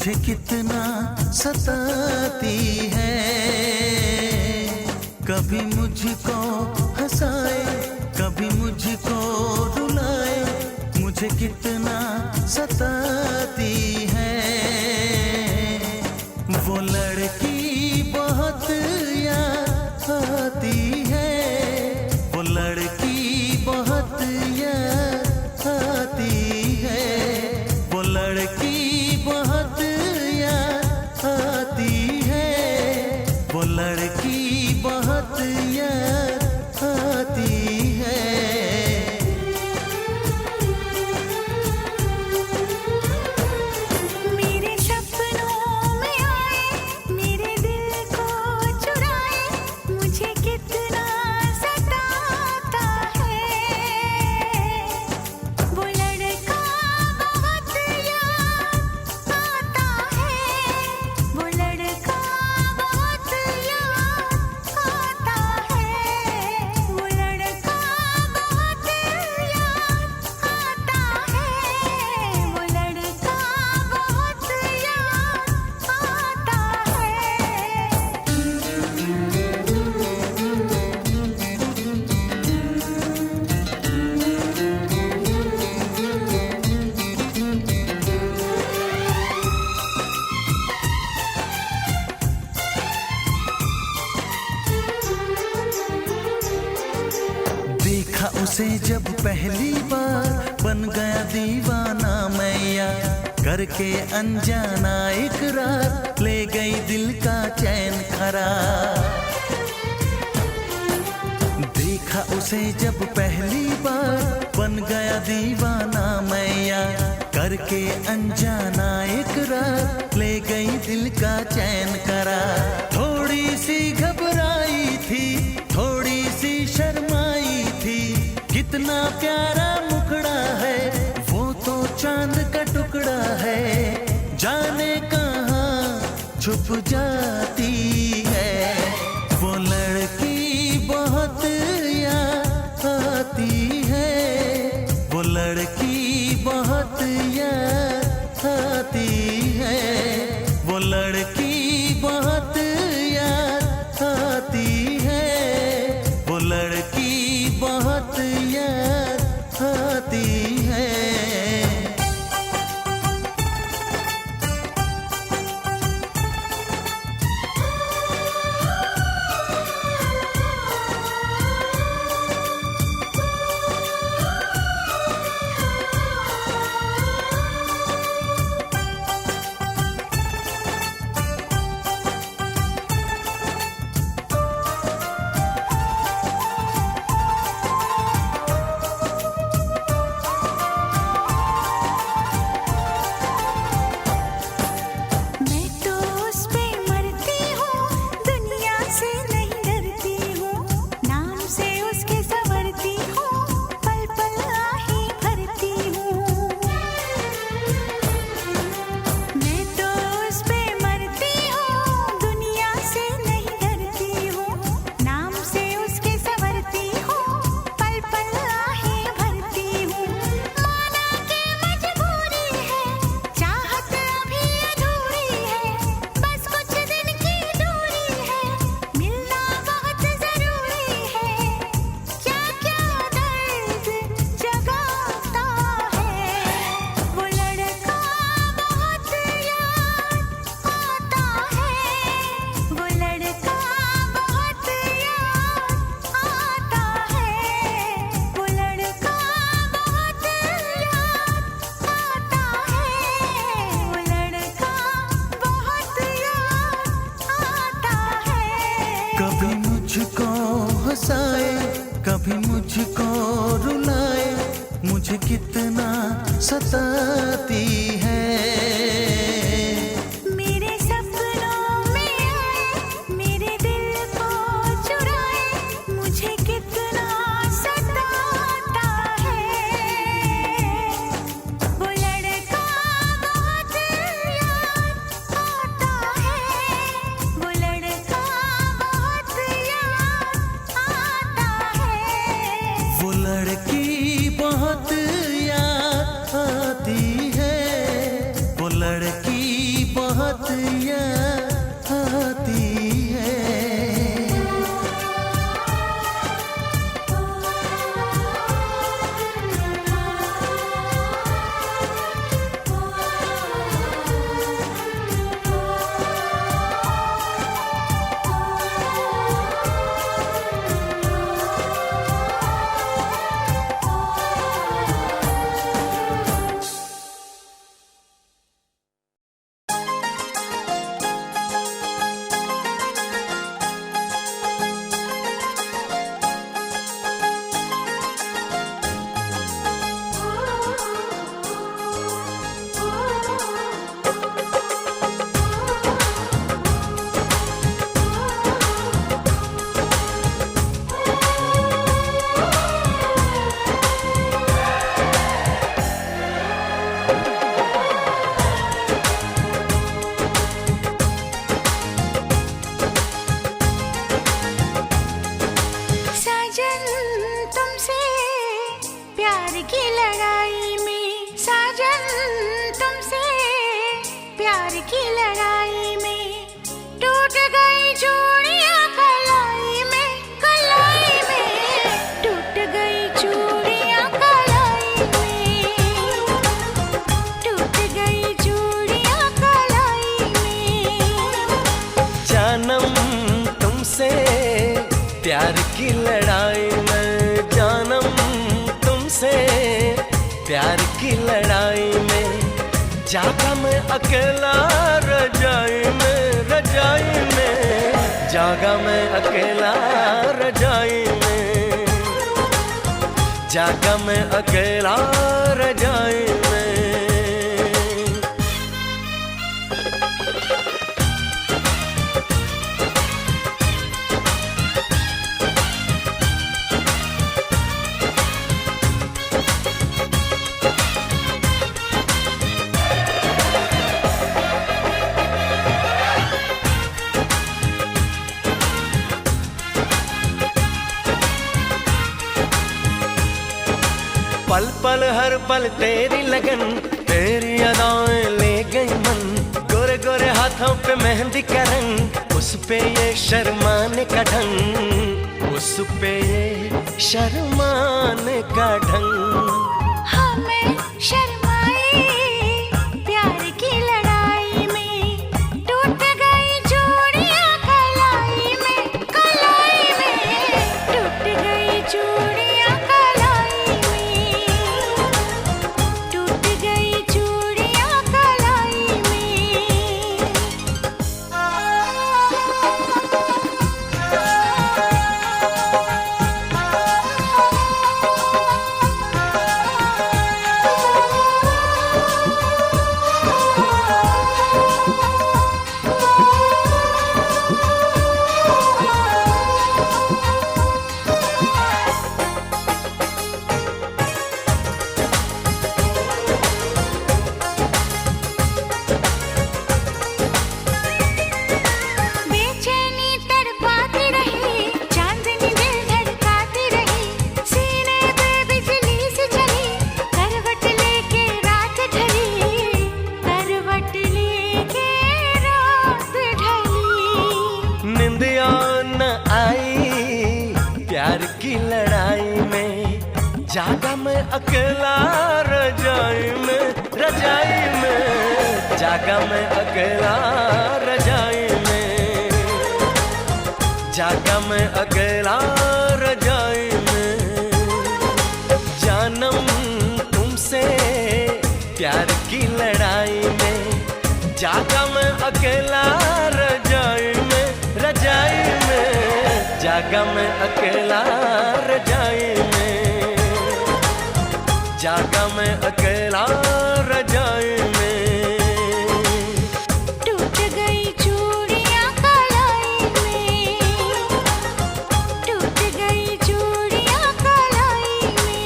मुझे कितना सताती है। कभी मुझको हंसाए, कभी मुझको रुलाए, मुझे कितना सताती है। वो लड़की बहुत याद आती है, वो लड़की बहुत याद आती है, वो लड़की बहुत याद आती है, वो लड़की बहुत याद आती है। मेरे सपनों में आए, मेरे दिल को चुराए, मुझे कितना सताता है। वो लड़का बहुत याद आता है, वो लड़का बहुत याद आता है, वो लड़का बहुत याद आता है, वो लड़का बहुत याद आता देखा उसे जब पहली बार, बन गया दीवाना मैया, करके अनजाना इकरार, ले गई दिल का चैन करार। देखा उसे जब पहली बार, बन गया दीवाना मैया, करके अनजाना इकरार, ले गई दिल का चैन करार। थोड़ी सी घबराई थी, थोड़ी सी शर्माई थी, कितना प्यारा मुखड़ा है, वो तो चांद का टुकड़ा है, जाने कहाँ छुप जाती है। वो लड़की बहुत याद आती है, वो लड़की बहुत याद आती है, वो लड़की बहुत याद आती है, वो लड़की बहुत याद आती है। मैं तो उस पे मरती हूँ, दुनिया से नहीं डरती हूँ, नाम से उसके संवरती हूँ, पल पल आहे भरती हूँ। मैं तो उस पे मरती हूँ, दुनिया से नहीं डरती हूँ, नाम से उसके संवरती हूँ, पल पल आहे भरती हूँ। माना के मजबूरी है, चाहत अभी अधूरी है, बस कुछ दिन की दूरी है, मिलना बहुत जरूरी है। क्या क्या दर्द जगाता है, वो लड़का बहुत याद आता है, वो लड़का बहुत याद आता है, वो लड़का बहुत याद आता है, वो लड़का बहुत याद आता है। कभी मुझको हंसाए, कभी मुझको रुलाए, मुझे कितना सताती है। मेरे सपनों में आए, मेरे दिल को चुराए, मुझे कितना सताता है। वो लड़का बहुत याद आता है, वो लड़का बहुत याद आता है, वो लड़की बहुत याद आती है, वो लड़की बहुत याद आती है। साजन तुमसे प्यार की लड़ाई में, साजन तुमसे प्यार की लड़ाई में टूट गई चूड़ियां कलाई में, कलाई में टूट गई चूड़ियां कलाई में, टूट गई चूड़ियां कलाई में। जानम तुमसे प्यार की लड़ाई में, जानम तुमसे प्यार की लड़ाई में जागा मैं अकेला रजाई में, रजाई में जागा मैं अकेला रजाई में, जागा मैं अकेला रजाई में। पल पल हर पल तेरी लगन, तेरी अदाएं ले गई मन, गोरे गोरे हाथों पे मेहंदी का रंग, उस पे ये शर्माने का ढंग, उस पे ये शर्माने का ढंग। हमें शर्माए प्यार की लड़ाई में, टूट गई चूड़ियां कलाई में, कलाई में टूट गई चूड़ियां कलाई में, टूट गई चूड़ियां कलाई में। बेचैनी तड़पाती रही, चांदनी दिल धड़काती रही, सीने पे बिजली सी चली, करवट लेके रात ढली, करवट लेके रात ढली। निंदिया न आई प्यार की लड़ाई में, जागा मैं अकेला रजाई में, रजाई में जागा मैं अकेला रजाई में, जागा मैं अकेला रजाई में। जानम तुमसे प्यार की लड़ाई में, जागा मैं अकेला रजाई में, रजाई में जागा मैं अकेला रजाई में, जागा मैं अकेला रजाई में। टूट गई चूड़ियां कलाई में, टूट गई चूड़ियां कलाई में।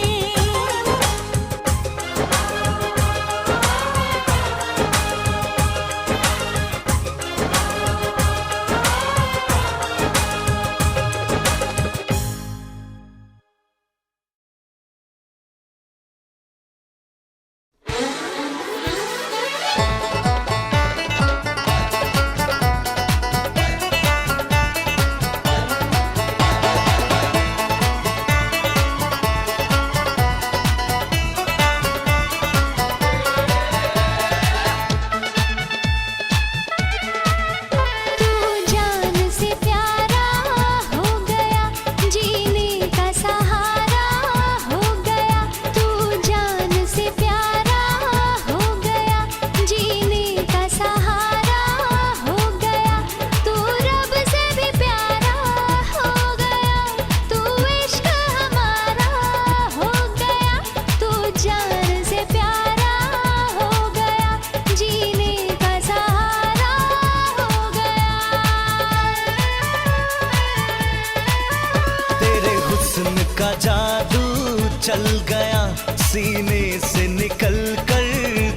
चल गया सीने से निकल कर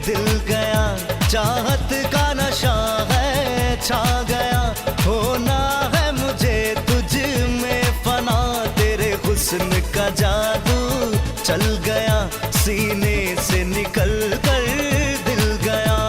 दिल गया, चाहत का नशा है छा गया, होना है मुझे तुझ में फना, तेरे हुस्न का जादू चल गया सीने से निकल कर दिल गया।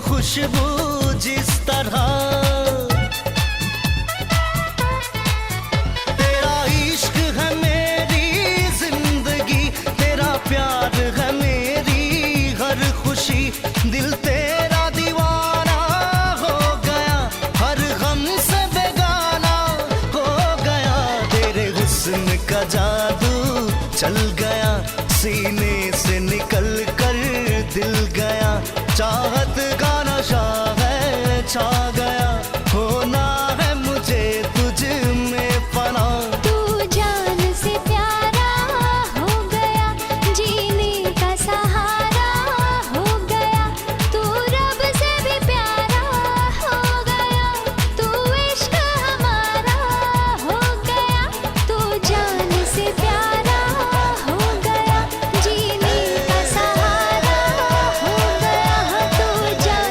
खुशबू जिस तरह तेरा इश्क है मेरी जिंदगी, तेरा प्यार है मेरी हर खुशी, दिल तेरा दीवाना हो गया, हर गम से बेगाना हो गया, तेरे हुस्न का जादू चल गया सीने से निकल कर दिल गया, चाहत का नशा है छा गया, होना है मुझे तुझ में फना। तू जान से प्यारा हो गया, जीने का सहारा हो गया, तू रब से भी प्यारा हो गया, तू इश्क हमारा हो गया, तू जान से प्यारा हो गया, जीने का सहारा हो गया, तू जान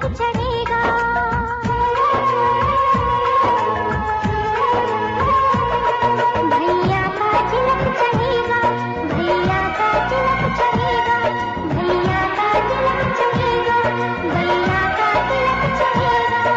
तिलक चढ़ेगा। भैया का तिलक चढ़ेगा, भैया का तिलक चढ़ेगा, भैया का तिलक चढ़ेगा, भैया का तिलक चढ़ेगा।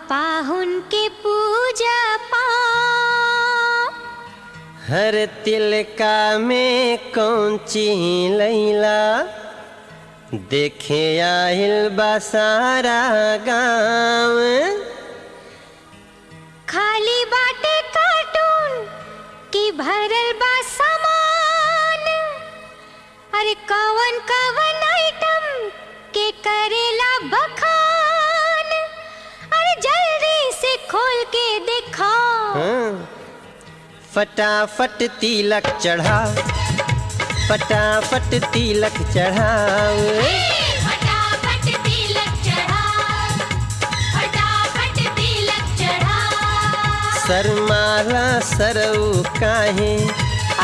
पाहुन के पूजा पाँव। हर तिलका में कौंची लैला, देखे आहिल बा सारा गाँव। खाली बाटे कार्टून की भरल बा सामान, अरे कवन कवन आइटम फटाफट तिलक चढ़ाओ, फटाफट तिलक चढ़ाओ। फटाफट तिलक चढ़ाओ, फटाफट तिलक चढ़ाओ। सरमाला सरऊ काहे,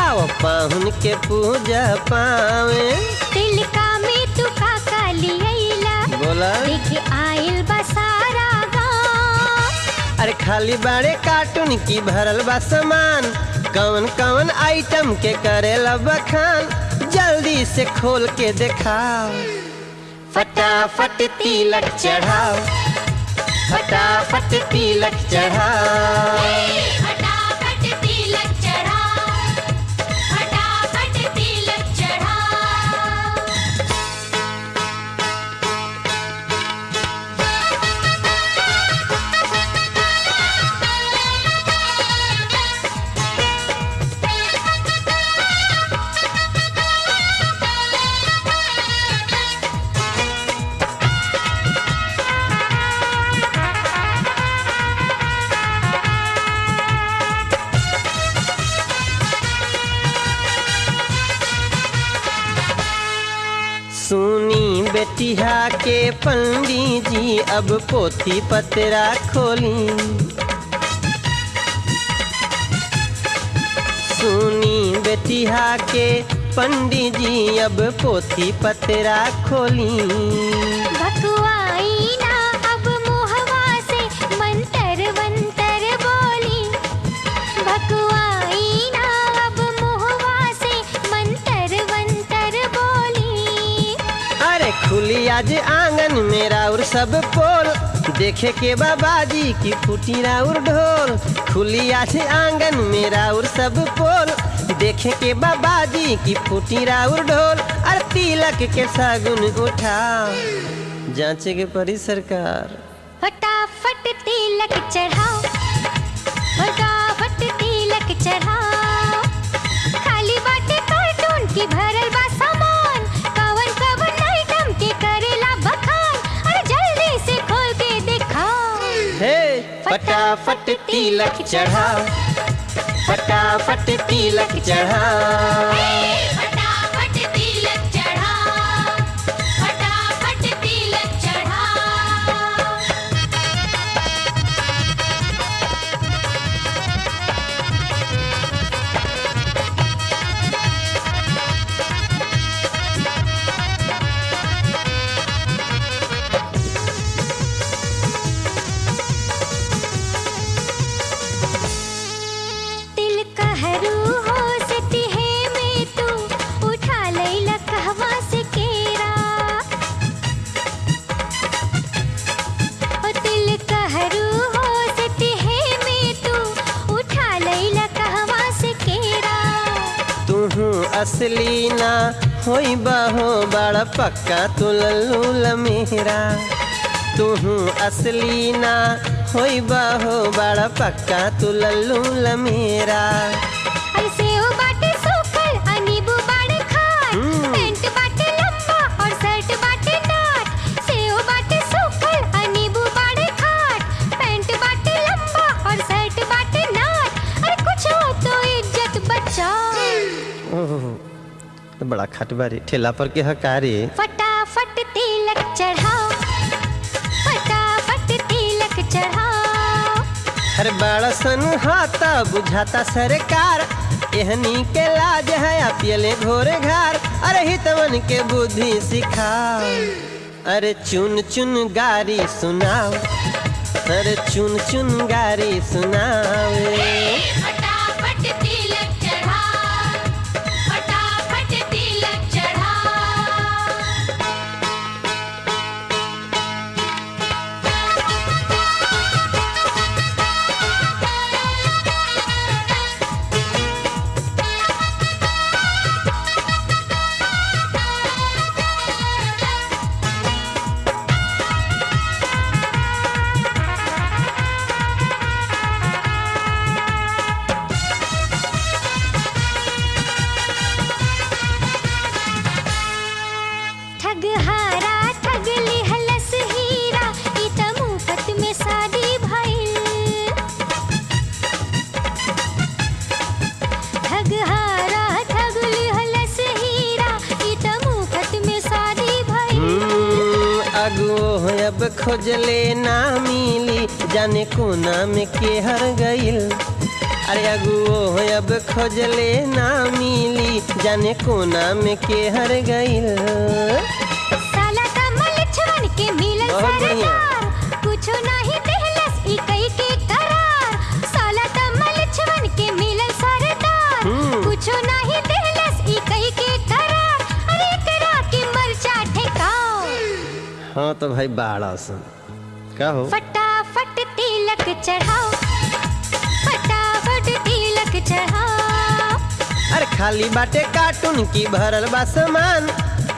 आओ पाहुन के पूजा पावे। तिलका में तू काका लियला, बोला देखे आइल बा सारा गाँव। अरे खाली बाड़े कार्टून की भरल बा सामान, कौन कौन आइटम के करेला बखान, जल्दी से खोल के दिखाओ। फटाफट तिलक चढ़ाओ, फटाफट तिलक चढ़ाओ। फटाफट तिलक चढ़ाओ, फटाफट तिलक चढ़ाओ। सुनी बेटिया के पंडित जी अब पोथी पतरा खोली। सुनी बेटिया के पंडित जी अब पोथी पतरा खोली। भकुआई ना अब मुहवा से मंतर वंतर बोली, भकुआई ना अब मुहवा से मंतर वंतर बोली। अरे खुली आज आंगन में राउर सब पोल, देखे के बाबाजी की फूटी राउर ढोल। खुली आज आंगन में राउर सब पोल, देखे के बाबाजी की फूटी राउर ढोल। अरे तिलक के सागुन उठाओ, जांचे के परी सरकार। फटाफट तिलक चढ़ाओ, फटाफट तिलक चढ़ाओ। खाली बाटे कार्टून की भरल बा सामान, कवन कवन आइटम के करेला बखान। अरे जल्दी से खोल के दिखाओ। हे फटाफट तिलक चढ़ाओ, फटाफट तिलक चढ़ाओ। फटाफट तिलक चढ़ाओ, फटाफट तिलक चढ़ाओ। तिल कहरू हो सतिहे में तू उठा लैला कहवा से केरा। ओ तिल कहरू हो सतिहे में तू उठा लैला कहवा से केरा। तुहू असली ना होई बहो बड़ा पक्का तू लल्लू मेरा। तुहू असली ना होई बहो बड़ा पक्का तू लल्लू मेरा। अरे सेव बाटे सूखल, अनीबू बाड़े खाट, पैंट बाटे लंबा और शर्ट बाटे नाट। सेव बाटे सूखल, अनीबू बाड़े खाट, पैंट बाटे लंबा और शर्ट बाटे नाट। अरे कुछ हो तो इज्जत बचाओ। ओह तो बड़ा खटबारी ठेला पर के हकारी। फटाफट तिलक चढ़ाओ, फटाफट तिलक चढ़ाओ। अरे बड़ा सन हाथा बुझाता सरकार, एहनी के लाज है अपियले घोरे घर। अरे हितवन के बुद्धि सिखाओ, अरे चुन चुन गारी सुनाओ, अरे चुन चुन गारी सुनाओ। फटाफट तिलक चढ़ाओ, फटाफट तिलक चढ़ाओ। अगुओ अब खोजले ना मिली, जाने कोना में के हर गइल। अरे अगुओ अब खोजले ना मिली, जाने कोना में के हर गइल। साला कमल छवन के मिलन बहुत बढ़िया। सरदार, कुछो नाही देहलस ई कई के करार। साला कमल छवन के मिलन सरदार, कुछो नाही देहलस ई कई के करार। अरे करा के मरचा ठेकाओ। हाँ तो भाई बाड़ा सन का हो। फटाफट तिलक चढ़ाओ, फटाफट तिलक चढ़ाओ। अरे खाली बाटे कार्टून की भरल बा सामान,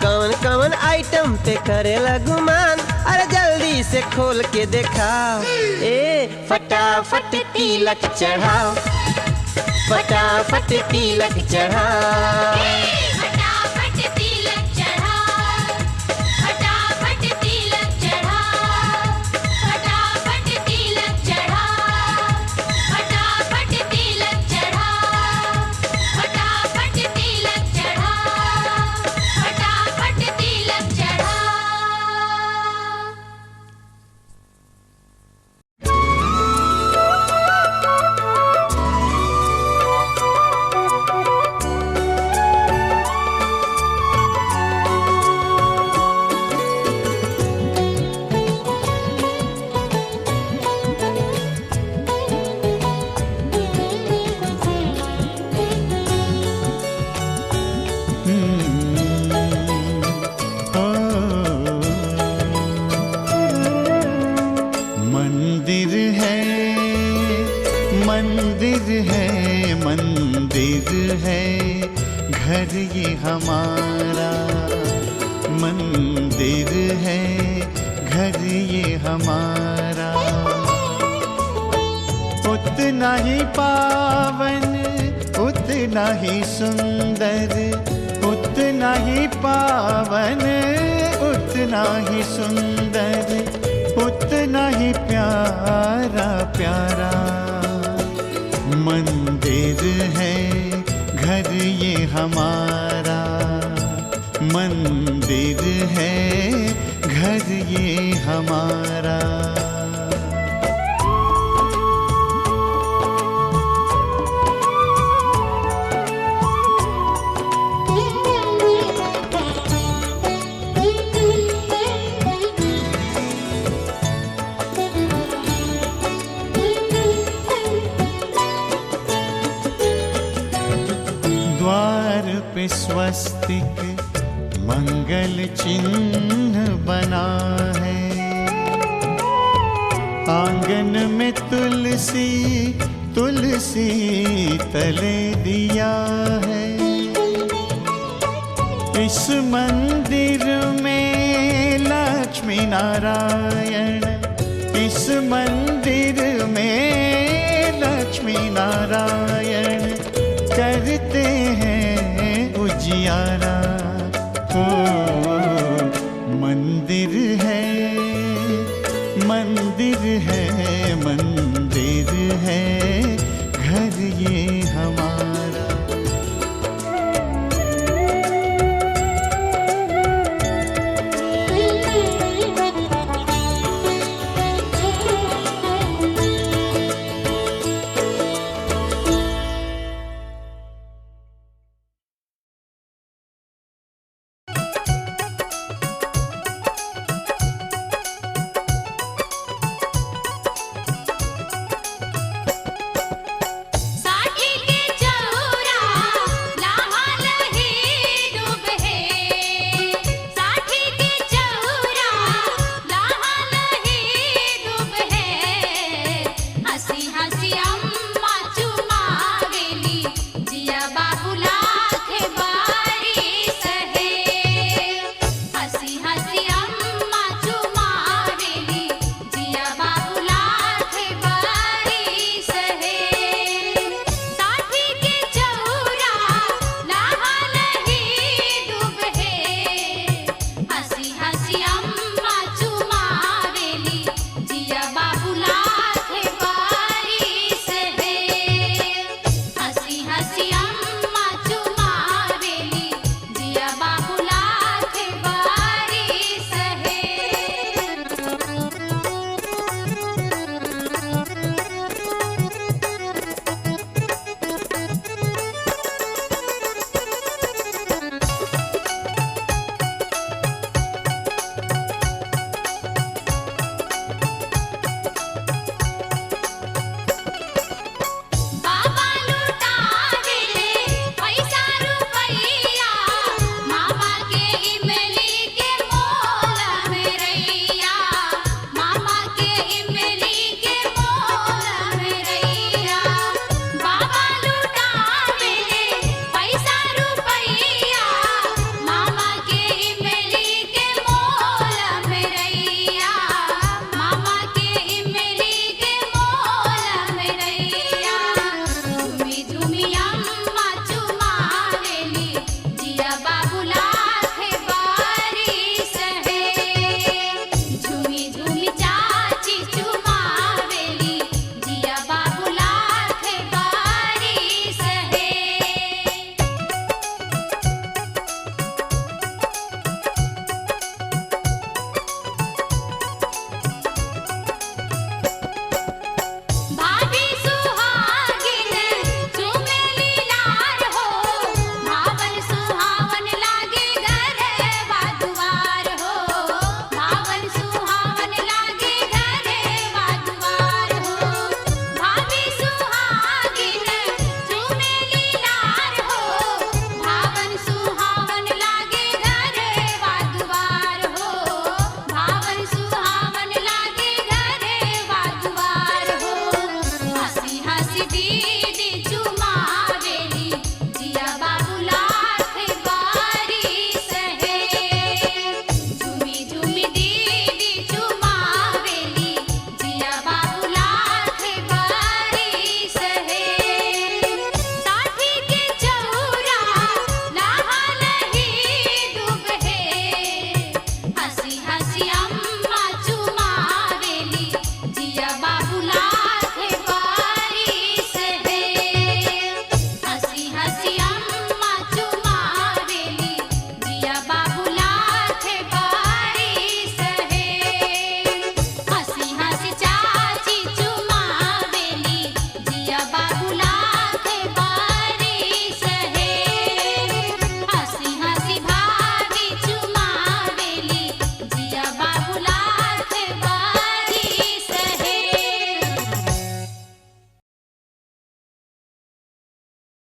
कौन कौन आइटम पे करेला गुमान। अरे जल्दी से खोल के दिखाओ, ए फटाफट तिलक चढ़ाओ, फटाफट तिलक चढ़ाओ। फटाफट तिलक चढ़ाओ, फटाफट तिलक चढ़ाओ, फटाफट तिलक चढ़ाओ, फटाफट तिलक चढ़ाओ, फटाफट तिलक चढ़ाओ, फटाफट तिलक चढ़ाओ। मंदिर है, मंदिर है, मंदिर है घर ये हमारा। मंदिर है घर ये हमारा। उतना ही पावन, उतना ही सुंदर, उतना ही पावन, उतना ही सुंदर, उतना ही प्यारा प्यारा। मंदिर है घर ये हमारा। मंदिर है घर ये हमारा। द्वार पे स्वस्तिक मंगल चिन्ह बना है। आंगन में तुलसी, तुलसी तले दिया है। इस मंदिर में लक्ष्मी नारायण, इस मंदिर में लक्ष्मी नारायण करते हैं उजियारा। ओ मंदिर है, मंदिर है, मंदिर